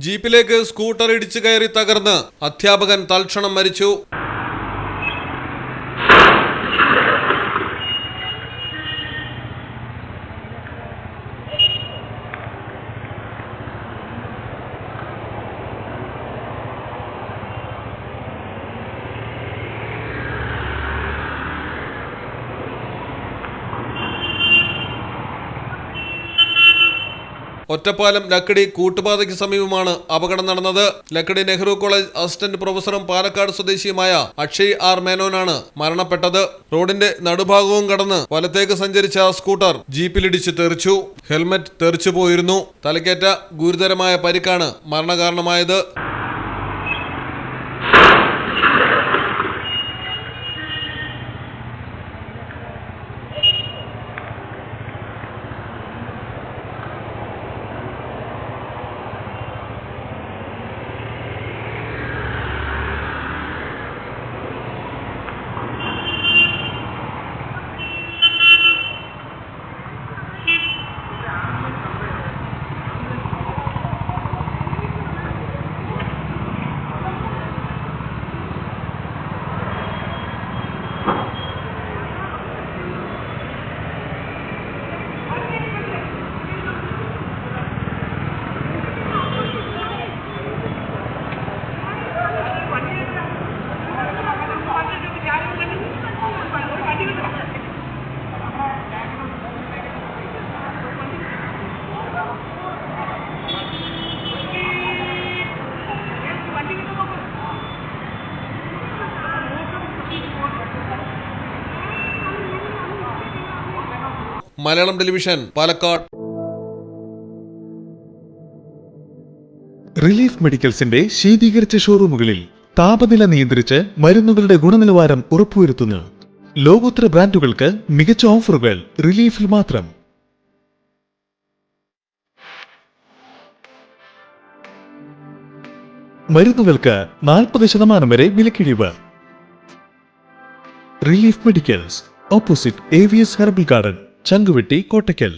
ജീപ്പിലേക്ക് scooter ഇടിച്ചു കയറി തകർന്ന് അധ്യാപകൻ തൽക്ഷണം മരിച്ചു. ഒറ്റപ്പാലം ലക്കിടി കൂട്ടുപാതയ്ക്ക് സമീപമാണ് അപകടം നടന്നത്. ലക്കിടി നെഹ്റു കോളേജ് അസിസ്റ്റന്റ് പ്രൊഫസറും പാലക്കാട് സ്വദേശിയുമായ അക്ഷയ് ആർ മേനോനാണ് മരണപ്പെട്ടത്. റോഡിന്റെ നടുഭാഗവും കടന്ന് വലത്തേക്ക് സഞ്ചരിച്ച സ്കൂട്ടർ ജീപ്പിലിടിച്ച് തെറിച്ചു. ഹെൽമറ്റ് തെറിച്ചു പോയിരുന്നു. തലക്കേറ്റ ഗുരുതരമായ പരിക്കാണ് മരണകാരണമായത്. മലയാളം ടെലിവിഷൻ, പാലക്കാട്. റിലീഫ് മെഡിക്കൽസിന്റെ ശീതീകരിച്ച ഷോറൂമുകളിൽ താപനില നിയന്ത്രിച്ച് മരുന്നുകളുടെ ഗുണനിലവാരം ഉറപ്പുവരുത്തുന്നു. ലോകോത്തര ബ്രാൻഡുകൾക്ക് മികച്ച ഓഫറുകൾ റിലീഫിൽ മാത്രം. മരുന്നുകൾക്ക് 40% വരെ വിലക്കിഴിവ്. Relief medicals, opposite AVS herbal garden, Changuvetty, Kottakkal.